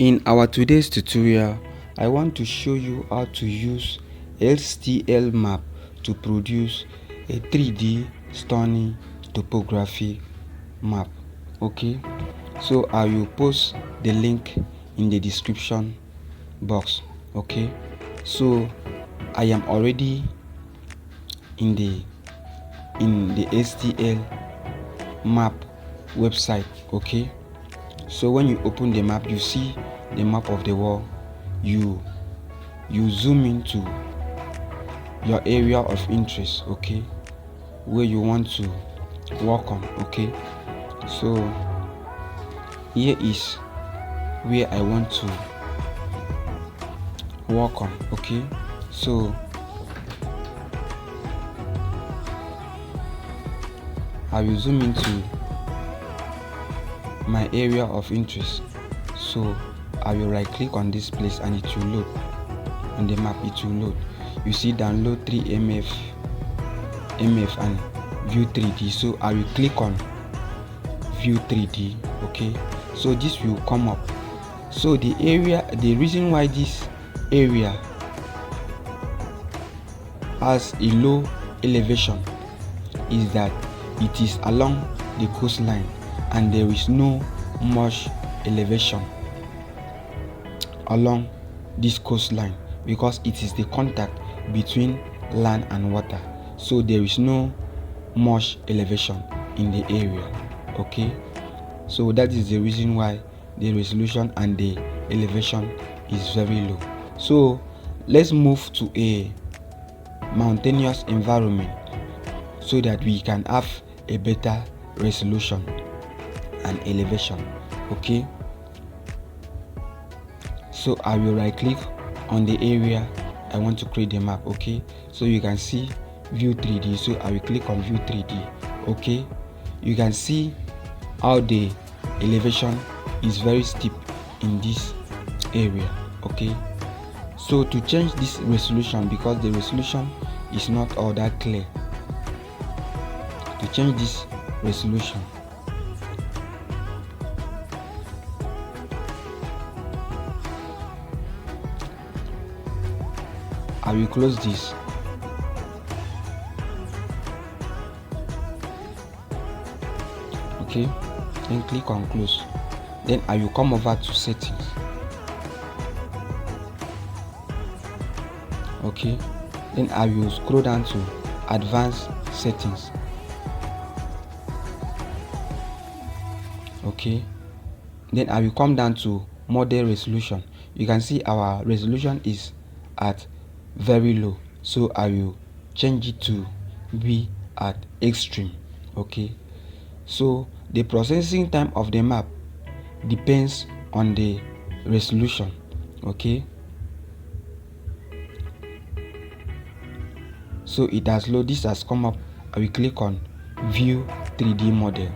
In our today's tutorial, I want to show you how to use STL Map to produce a 3D stunning topography map. Okay, so I will post the link in the description box. Okay, so I am already in the STL Map website. Okay, so when you open the map, you see the map of the world. You zoom into your area of interest, okay, where you want to work on. Okay, so here is where I want to work on. Okay, so I will zoom into my area of interest. So I will right click on this place and it will load on the map. It will load. You see download 3mf and view 3D. So I will click on view 3D. Okay, so this will come up. So the reason why this area has a low elevation is that it is along the coastline and there is no much elevation along this coastline because it is the contact between land and water. So there is no much elevation in the area. Okay, so that is the reason why the resolution and the elevation is very low. So let's move to a mountainous environment so that we can have a better resolution and elevation. Okay, so I will right click on the area I want to create the map. Okay, so you can see view 3D. So I will click on view 3D. Okay, you can see how the elevation is very steep in this area. Okay, so to change this resolution, because the resolution is not all that clear, to change this resolution, I will close this. Okay, then click on close. Then I will come over to settings. Okay, then I will scroll down to advanced settings. Okay, then I will come down to model resolution. You can see our resolution is at very low, so I will change it to be at extreme. Okay, so the processing time of the map depends on the resolution. Okay, so it has loaded. This has come up. I will click on view 3D model.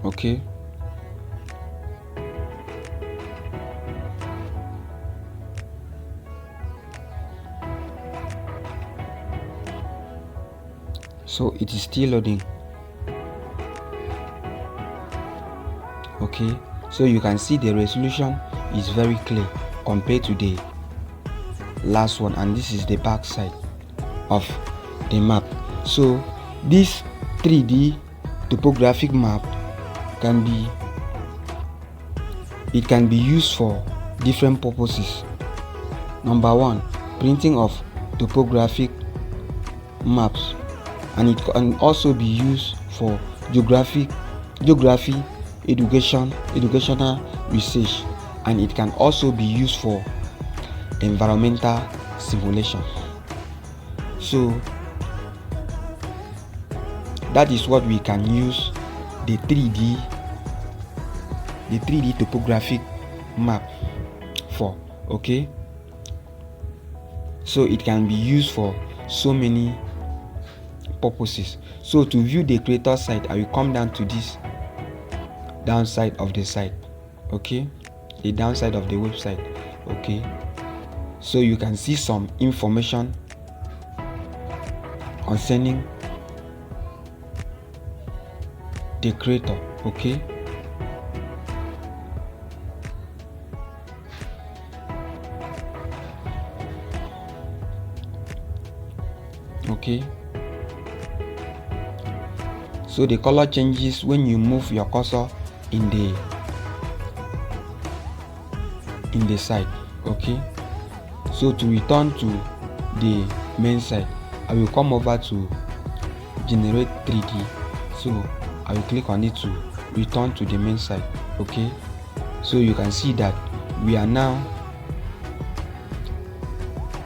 Okay, so it is still loading. Okay, so you can see the resolution is very clear compared to the last one, and this is the back side of the map. So this 3D topographic map can be used for different purposes. Number one, printing of topographic maps, and it can also be used for geography, educational research, and it can also be used for environmental simulation. So that is what we can use the 3D topographic map for. Okay, so it can be used for so many purposes. So to view the creator site, I will come down to this downside of the site. Okay, the downside of the website. Okay, So you can see some information concerning the creator. Okay, so the color changes when you move your cursor in the site. Okay, so to return to the main site, I will come over to generate 3D. So I will click on it to return to the main site. Okay, so you can see that we are now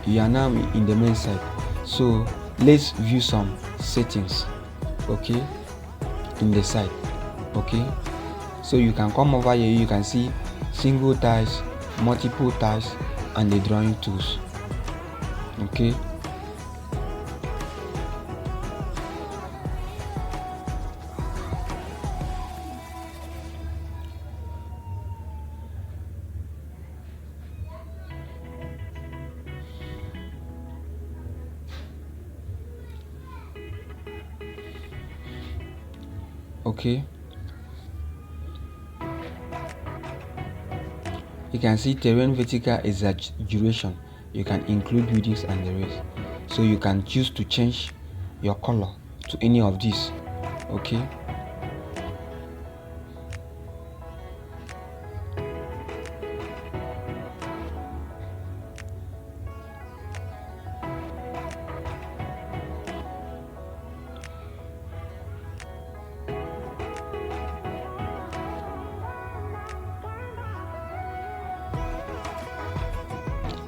in the main site. So let's view some settings, okay, in the site. Okay, so you can come over here, you can see single tiles, multiple tiles, and the drawing tools. Okay, okay, you can see terrain vertical exaggeration. You can include buildings and the rest. So you can choose to change your color to any of these. Okay,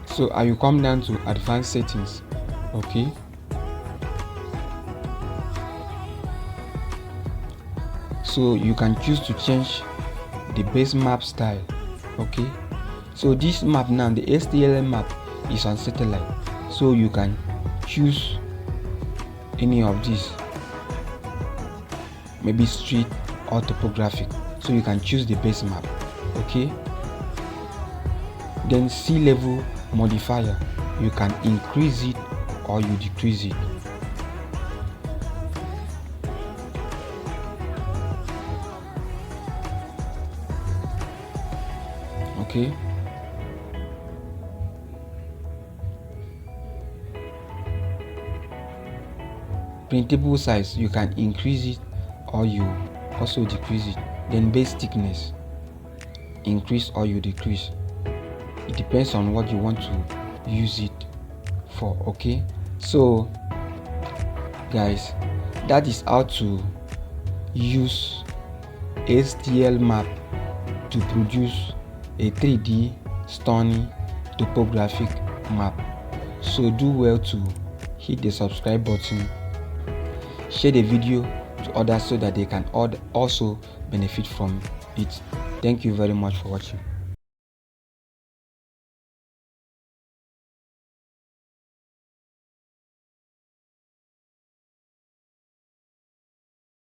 so I will come down to advanced settings. Okay, so you can choose to change the base map style. Okay, so this map now, the STL map, is on satellite, so you can choose any of these, maybe street or topographic. So you can choose the base map. Okay, then sea level modifier, you can increase it or you decrease it. Okay, printable size, you can increase it or you also decrease it. Then base thickness, increase or you decrease. It depends on what you want to use it for. Okay, so guys, that is how to use STL map to produce a 3D stunning topographic map. So do well to hit the subscribe button, share the video to others so that they can also benefit from it. Thank you very much for watching.